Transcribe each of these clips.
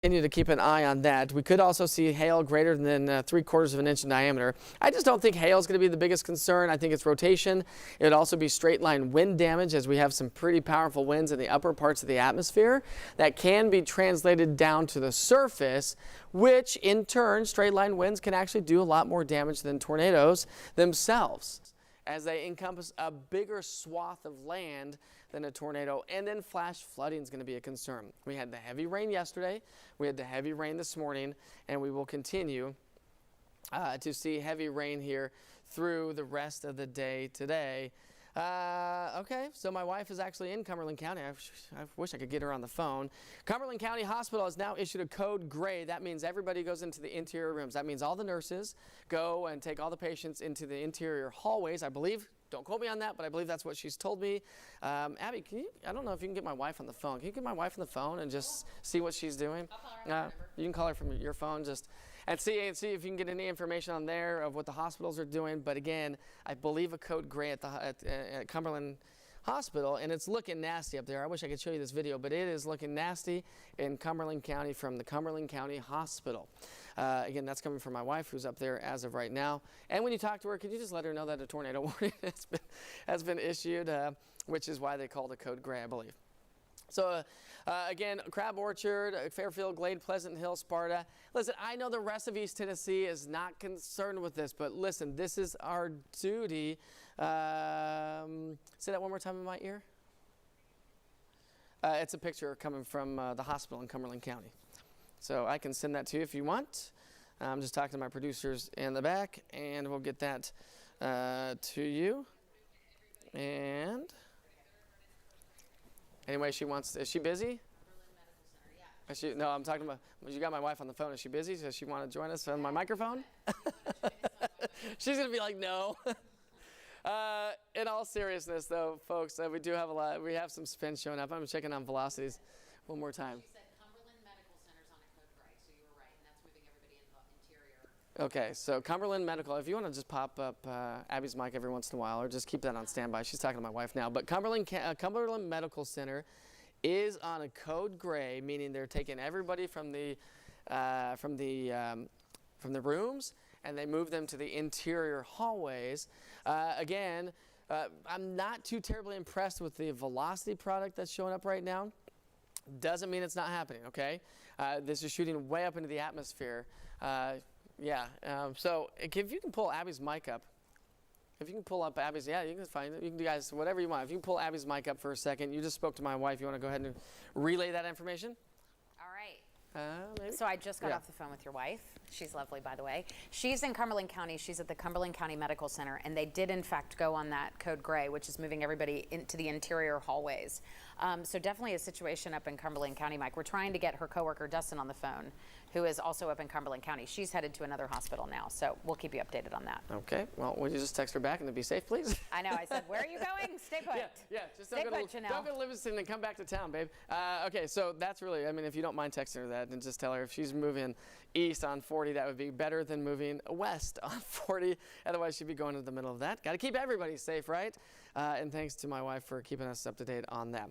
Continue to keep an eye on that. We could also see hail greater than 3/4 of an inch in diameter. I just don't think hail is going to be the biggest concern. I think it's rotation. It would also be straight line wind damage, as we have some pretty powerful winds in the upper parts of the atmosphere that can be translated down to the surface, which in turn, straight line winds can actually do a lot more damage than tornadoes themselves, as they encompass a bigger swath of land than a tornado. And then flash flooding is going to be a concern. We had the heavy rain yesterday, we had the heavy rain this morning, and we will continue to see heavy rain here through the rest of the day today. Okay, so my wife is actually in Cumberland County. I wish I could get her on the phone. Cumberland County Hospital has now issued a code gray. That means everybody goes into the interior rooms. That means all the nurses go and take all the patients into the interior hallways, I believe. Don't quote me on that, but I believe that's what she's told me. Abby, I don't know if you can get my wife on the phone. Can you get my wife on the phone and just see what she's doing? I'll call her on my number. You can call her from your phone and see if you can get any information on there of what the hospitals are doing. But again, I believe a code gray at Cumberland Hospital, and it's looking nasty up there. I wish I could show you this video, but it is looking nasty in Cumberland County from the Cumberland County Hospital. Again, that's coming from my wife, who's up there as of right now. And when you talk to her, could you just let her know that a tornado warning has been issued, which is why they called it code gray, I believe. So again, Crab Orchard, Fairfield, Glade, Pleasant Hill, Sparta. Listen, I know the rest of East Tennessee is not concerned with this, but listen, this is our duty. Say that one more time in my ear. It's a picture coming from the hospital in Cumberland County. So I can send that to you if you want. I'm just talking to my producers in the back, and we'll get that to you. And anyway, is she busy? No, I'm talking about, you got my wife on the phone. Is she busy? Does she want to join us on my microphone? She's going to be like, no. In all seriousness, though, folks, we have some spin showing up. I'm checking on velocities one more time. She said Cumberland Medical Center's on a code gray, so you were right, and that's moving everybody in the interior. Okay, so Cumberland Medical, if you want to just pop up Abby's mic every once in a while, or just keep that on standby. She's talking to my wife now. But Cumberland Medical Center is on a code gray, meaning they're taking everybody from the rooms, and they move them to the interior hallways. Again, I'm not too terribly impressed with the velocity product that's showing up right now. Doesn't mean it's not happening, okay? This is shooting way up into the atmosphere. So if you can pull Abby's mic up. If you can pull up Abby's, you can find it. You can do guys whatever you want. If you can pull Abby's mic up for a second. You just spoke to my wife. You want to go ahead and relay that information? All right. Maybe? So I just got off the phone with your wife. She's lovely, by the way. She's in Cumberland County. She's at the Cumberland County Medical Center, and they did, in fact, go on that code gray, which is moving everybody into the interior hallways. So definitely a situation up in Cumberland County, Mike. We're trying to get her coworker, Dustin, on the phone, who is also up in Cumberland County. She's headed to another hospital now, so we'll keep you updated on that. Okay. Well, would you just text her back and be safe, please? I know. I said, where are you going? Stay put. Just don't go to Livingston and come back to town, babe. Okay, so that's really, if you don't mind texting her that, and just tell her if she's moving east on 40, that would be better than moving west on 40. Otherwise, she'd be going into the middle of that. Got to keep everybody safe, right? And thanks to my wife for keeping us up to date on that.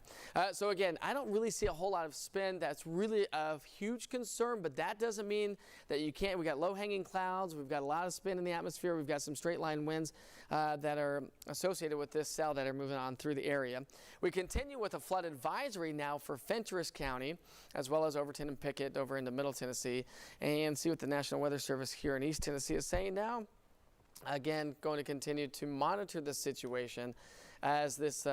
So again, I don't really see a whole lot of spin that's really of huge concern, but that doesn't mean that you can't. We got low-hanging clouds. We've got a lot of spin in the atmosphere. We've got some straight line winds that are associated with this cell that are moving on through the area. We continue with a flood advisory now for Fentress County, as well as Overton and Pickett over into Middle Tennessee, and see what the National Weather Service here in East Tennessee is saying now. Again, going to continue to monitor the situation as this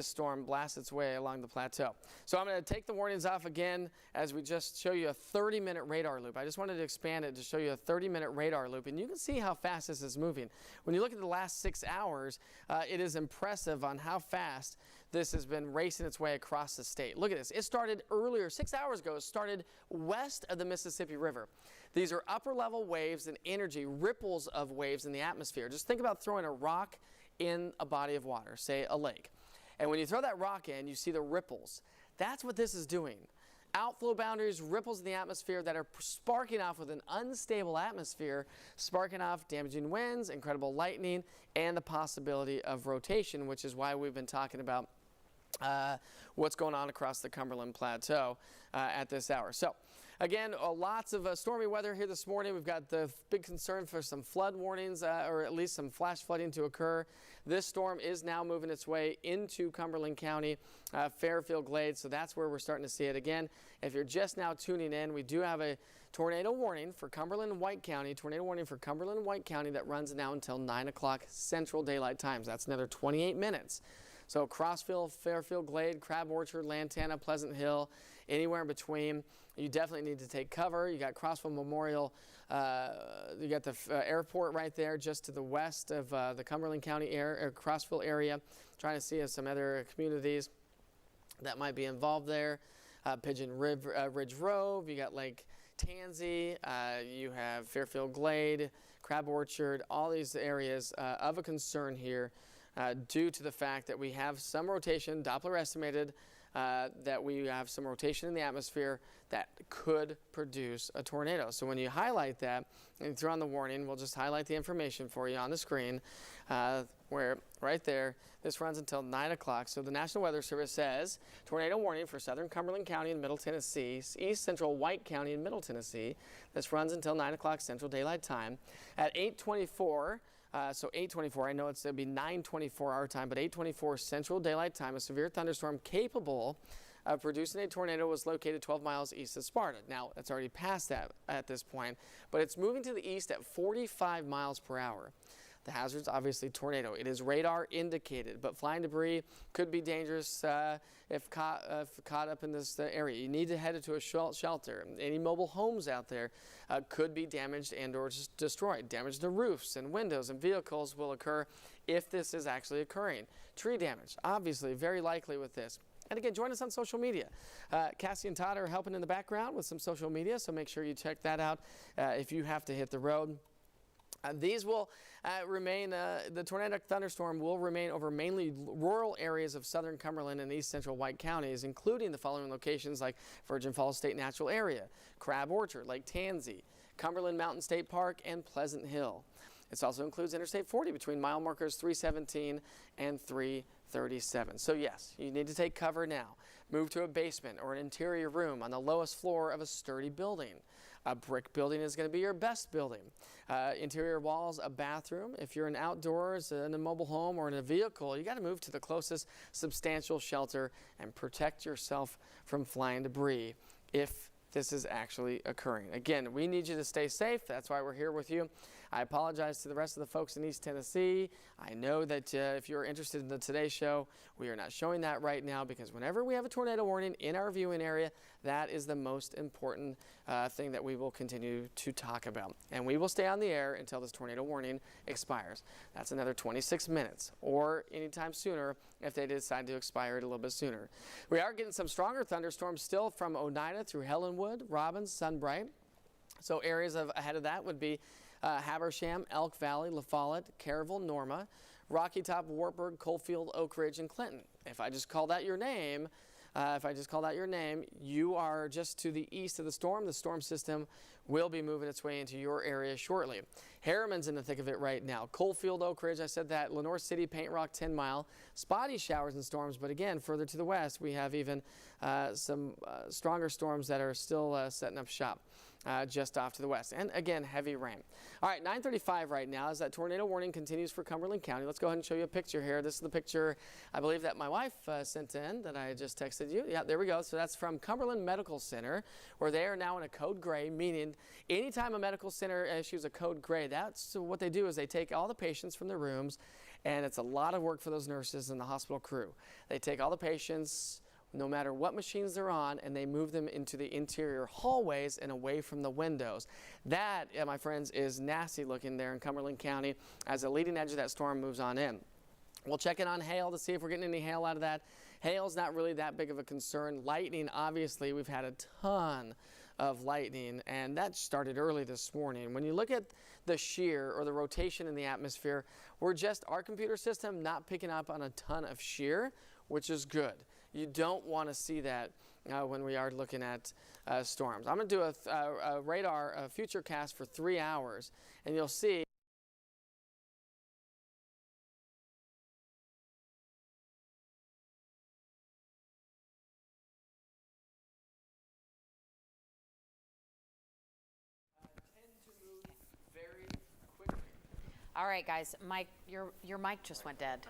storm blasts its way along the plateau. So I'm going to take the warnings off again as we just show you a 30-minute radar loop. I just wanted to expand it to show you a 30-minute radar loop, and you can see how fast this is moving. When you look at the last 6 hours, it is impressive on how fast this has been racing its way across the state. Look at this. It started earlier, 6 hours ago. It started west of the Mississippi River. These are upper-level waves and energy, ripples of waves in the atmosphere. Just think about throwing a rock in a body of water, say a lake. And when you throw that rock in, you see the ripples. That's what this is doing. Outflow boundaries, ripples in the atmosphere that are sparking off with an unstable atmosphere, sparking off damaging winds, incredible lightning, and the possibility of rotation, which is why we've been talking about what's going on across the Cumberland Plateau at this hour. So Again, lots of stormy weather here this morning. We've got the big concern for some flood warnings, or at least some flash flooding to occur. This storm is now moving its way into Cumberland County, Fairfield Glades, so that's where we're starting to see it. Again, if you're just now tuning in, we do have a tornado warning for Cumberland and White County, that runs now until 9 o'clock Central Daylight Times. That's another 28 minutes. So Crossville, Fairfield Glade, Crab Orchard, Lantana, Pleasant Hill, anywhere in between, you definitely need to take cover. You got Crossville Memorial, you got the airport right there just to the west of the Cumberland County Crossville area. Trying to see if some other communities that might be involved there. Pigeon Ridge Grove, you got Lake Tansy, you have Fairfield Glade, Crab Orchard, all these areas of a concern here. Due to the fact that we have some rotation, Doppler estimated that we have some rotation in the atmosphere that could produce a tornado. So when you highlight that and throw on the warning, we'll just highlight the information for you on the screen where right there, this runs until 9 o'clock. So the National Weather Service says tornado warning for southern Cumberland County and Middle Tennessee, east central White County and Middle Tennessee. This runs until 9 o'clock Central Daylight Time. At 8:24, so 8:24, I know it'll be 9:24 our time, but 8:24 Central Daylight Time, a severe thunderstorm capable of producing a tornado was located 12 miles east of Sparta. Now, it's already past that at this point, but it's moving to the east at 45 miles per hour. The hazard's obviously tornado. It is radar indicated, but flying debris could be dangerous if caught up in this area. You need to head to a shelter. Any mobile homes out there could be damaged and or destroyed. Damage to roofs and windows and vehicles will occur if this is actually occurring. Tree damage, obviously, very likely with this. And again, join us on social media. Cassie and Todd are helping in the background with some social media, so make sure you check that out if you have to hit the road. These will remain, the tornadic thunderstorm will remain over mainly rural areas of southern Cumberland and east central White counties, including the following locations like Virgin Falls State Natural Area, Crab Orchard, Lake Tansy, Cumberland Mountain State Park, and Pleasant Hill. This also includes Interstate 40 between mile markers 317 and 337. So yes, you need to take cover now. Move to a basement or an interior room on the lowest floor of a sturdy building. A brick building is going to be your best building. Interior walls, a bathroom. If you're in outdoors, in a mobile home, or in a vehicle, you got to move to the closest substantial shelter and protect yourself from flying debris if this is actually occurring. Again, we need you to stay safe. That's why we're here with you. I apologize to the rest of the folks in East Tennessee. I know that if you're interested in the Today Show, we are not showing that right now because whenever we have a tornado warning in our viewing area, that is the most important thing that we will continue to talk about. And we will stay on the air until this tornado warning expires. That's another 26 minutes or anytime sooner if they decide to expire it a little bit sooner. We are getting some stronger thunderstorms still from Oneida through Helenwood, Robbins, Sunbright. So areas ahead of that would be Habersham, Elk Valley, La Follette, Caryville, Norma, Rocky Top, Wartburg, Coalfield, Oak Ridge, and Clinton. If I just call that your name, you are just to the east of the storm. The storm system will be moving its way into your area shortly. Harriman's in the thick of it right now. Coalfield, Oak Ridge, I said that. Lenore City, Paint Rock, 10 Mile. Spotty showers and storms, but again, further to the west, we have even some stronger storms that are still setting up shop. Just off to the west. And again, heavy rain. All right, 9:35 right now as that tornado warning continues for Cumberland County. Let's go ahead and show you a picture here. This is the picture I believe that my wife sent in that I just texted you. Yeah, there we go. So that's from Cumberland Medical Center, where they are now in a code gray, meaning anytime a medical center issues a code gray, that's what they do is they take all the patients from the rooms, and it's a lot of work for those nurses and the hospital crew. They take all the patients, no matter what machines they're on, and they move them into the interior hallways and away from the windows. That, my friends, is nasty looking there in Cumberland County as the leading edge of that storm moves on in. We'll check in on hail to see if we're getting any hail out of that. Hail's not really that big of a concern. Lightning, obviously, we've had a ton of lightning, and that started early this morning. When you look at the shear or the rotation in the atmosphere, our computer system not picking up on a ton of shear, which is good. You don't want to see that when we are looking at storms. I'm going to do a radar future cast for 3 hours, and you'll see All right, guys. Mike, your mic just went dead.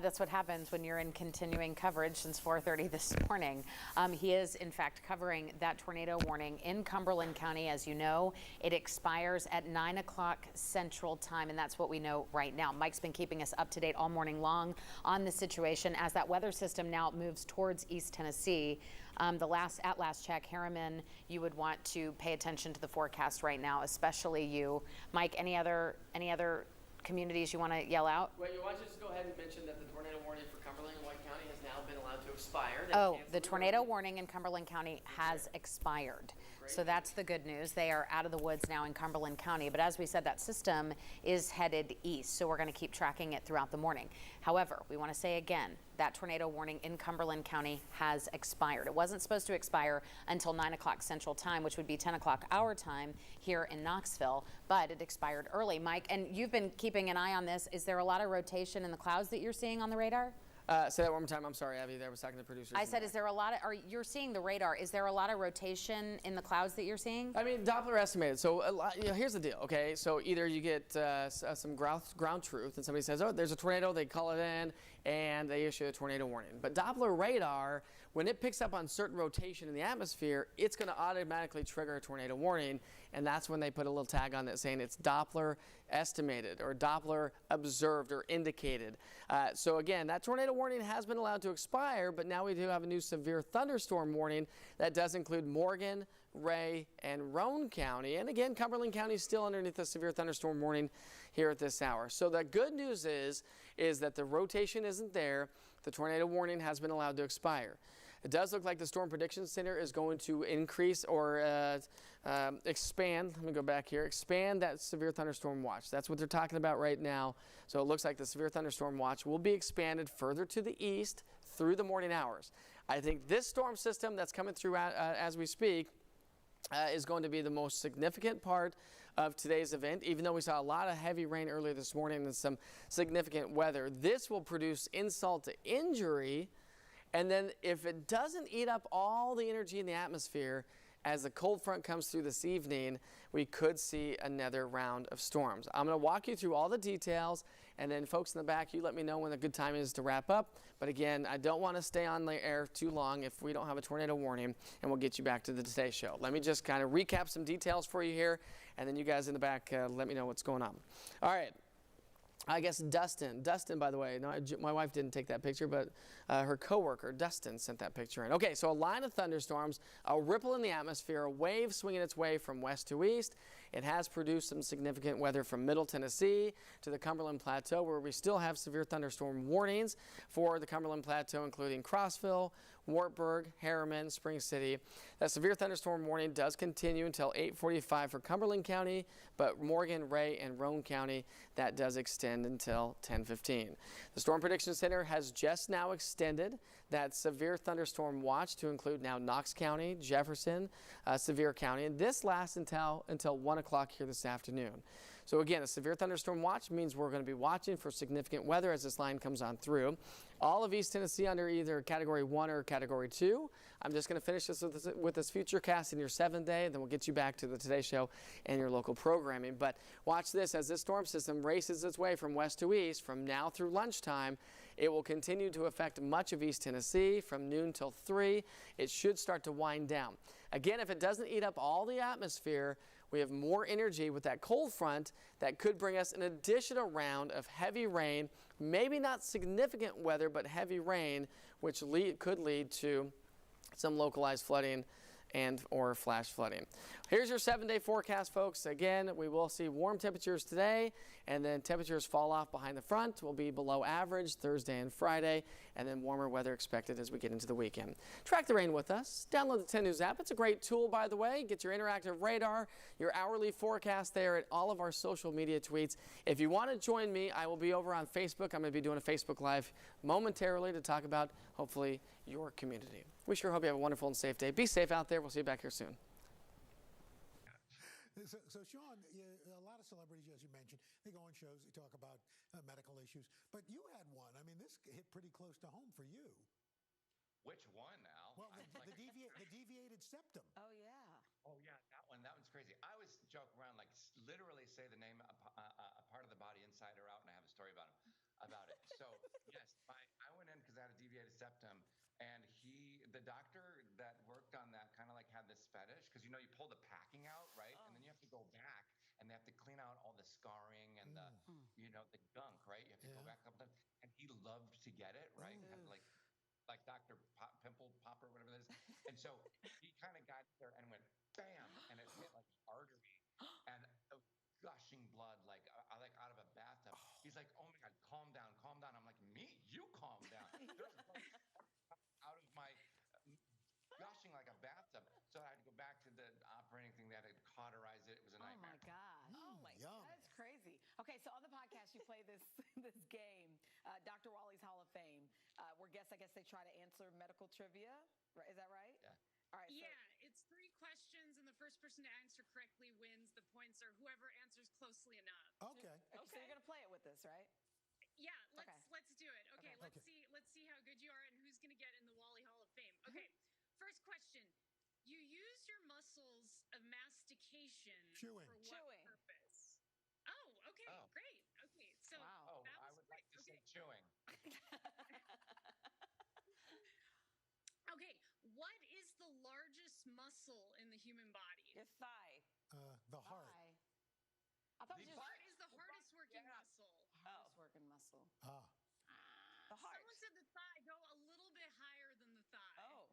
That's what happens when you're in continuing coverage since 4:30 this morning. He is, in fact, covering that tornado warning in Cumberland County. As you know, it expires at 9 o'clock Central Time, and that's what we know right now. Mike's been keeping us up to date all morning long on the situation as that weather system now moves towards East Tennessee. At last check, Harriman, you would want to pay attention to the forecast right now, especially you. Mike, any other communities you want to yell out? Well, you want to just go ahead and mention that the tornado warning for Cumberland and White County has now been allowed to expire. The tornado warning in Cumberland County has expired. So that's the good news. They are out of the woods now in Cumberland County. But as we said, that system is headed east, so we're going to keep tracking it throughout the morning. However, we want to say again, that tornado warning in Cumberland County has expired. It wasn't supposed to expire until 9 o'clock Central Time, which would be 10 o'clock our time here in Knoxville, but it expired early. Mike, and you've been keeping an eye on this. Is there a lot of rotation in the clouds that you're seeing on the radar? Say that one more time. I'm sorry, Abby. There, I was talking to the producers. I said, is there a lot of, or you're seeing the radar, is there a lot of rotation in the clouds that you're seeing? I mean, Doppler estimated. So here's the deal, okay? So either you get some ground truth and somebody says, oh, there's a tornado, they call it in, and they issue a tornado warning. But Doppler radar, when it picks up on certain rotation in the atmosphere, it's going to automatically trigger a tornado warning, and that's when they put a little tag on it saying it's Doppler estimated or Doppler observed or indicated. So again, that tornado warning has been allowed to expire, but now we do have a new severe thunderstorm warning that does include Morgan, Ray, and Roane County. And again, Cumberland County is still underneath the severe thunderstorm warning here at this hour. So the good news is that the rotation isn't there. The tornado warning has been allowed to expire. It does look like the Storm Prediction Center is going to increase or expand. Let me go back here. Expand that severe thunderstorm watch. That's what they're talking about right now. So it looks like the severe thunderstorm watch will be expanded further to the east through the morning hours. I think this storm system that's coming through as we speak is going to be the most significant part of today's event. Even though we saw a lot of heavy rain earlier this morning and some significant weather, this will produce insult to injury. And then if it doesn't eat up all the energy in the atmosphere, as the cold front comes through this evening, we could see another round of storms. I'm going to walk you through all the details, and then folks in the back, you let me know when a good time is to wrap up. But again, I don't want to stay on the air too long if we don't have a tornado warning, and we'll get you back to the Today Show. Let me just kind of recap some details for you here, and then you guys in the back let me know what's going on. All right. I guess Dustin, by the way, no, my wife didn't take that picture, but her coworker, Dustin, sent that picture in. Okay, so a line of thunderstorms, a ripple in the atmosphere, a wave swinging its way from west to east. It has produced some significant weather from Middle Tennessee to the Cumberland Plateau, where we still have severe thunderstorm warnings for the Cumberland Plateau, including Crossville, Wartburg, Harriman, Spring City. That severe thunderstorm warning does continue until 8:45 for Cumberland County, but Morgan, Ray, and Roane County, that does extend until 10:15. The Storm Prediction Center has just now extended that severe thunderstorm watch to include now Knox County, Jefferson, Sevier County, and this lasts until 1 o'clock here this afternoon. So again, a severe thunderstorm watch means we're going to be watching for significant weather as this line comes on through. All of East Tennessee under either Category 1 or Category 2. I'm just going to finish this with this future cast in your 7th day, and then we'll get you back to the Today Show and your local programming. But watch this as this storm system races its way from west to east from now through lunchtime. It will continue to affect much of East Tennessee from noon till 3. It should start to wind down. Again, if it doesn't eat up all the atmosphere, we have more energy with that cold front that could bring us an additional round of heavy rain, maybe not significant weather, but heavy rain, which could lead to some localized flooding and or flash flooding. Here's your 7-day forecast, folks. Again, we will see warm temperatures today, and then temperatures fall off behind the front. Will be below average Thursday and Friday, and then warmer weather expected as we get into the weekend. Track the rain with us. Download the 10 News app. It's a great tool, by the way. Get your interactive radar, your hourly forecast there at all of our social media tweets. If you want to join me, I will be over on Facebook. I'm going to be doing a Facebook Live momentarily to talk about, hopefully, your community. We sure hope you have a wonderful and safe day. Be safe out there. We'll see you back here soon. So Sean, a lot of celebrities, as you mentioned, they go on shows, they talk about medical issues. But you had one. I mean, this hit pretty close to home for you. Which one now? Well, the deviated septum. Oh, yeah. Oh, yeah, that one's crazy. I always joke around, like, literally say the name, a part of the body inside or out, and I have a story about it. So yes, I went in because I had a deviated septum, and the doctor that worked on that kind of like had this fetish because you pull the packing out, right, and then you have to go back and they have to clean out all the scarring and the the gunk, right? You have to go back up, and he loved to get it, right? Had like Dr. Pimple Popper, whatever that is. And so he kind of got there and went bam, and it hit like an artery, and gushing blood like out of a bathtub. He's like, "Oh my God, calm down, calm down." I'm like, "Me? You calm down." There's blood out of my gushing like a bathtub. So I had to go back to the operating thing. They had to cauterize it. It was a nightmare. Oh my gosh. Oh my God. That's crazy. Okay, so on the podcast you play this game, Dr. Wally's Hall of Fame, where guests, I guess they try to answer medical trivia. Right? Is that right? Yeah. All right. Yeah, it's 3 questions, and the first person to answer correctly wins. The points are whoever answers closely enough. Okay. So you're gonna play it with us, right? Yeah, let's do it. Okay, let's see how good you are and who's gonna get in the Wally Hall of Fame. Okay, first question: you use your muscles of mastication Chewing. for what purpose? Oh, okay, great. Okay, so Wow. that was I would like to say chewing. Okay, what is the largest muscle in the human body? Your thigh. The heart. Thigh. I thought it was just Heart is the hardest working muscle. hardest working muscle. Ah. The heart. Someone said the thigh. Go a little bit higher than the thigh. Oh.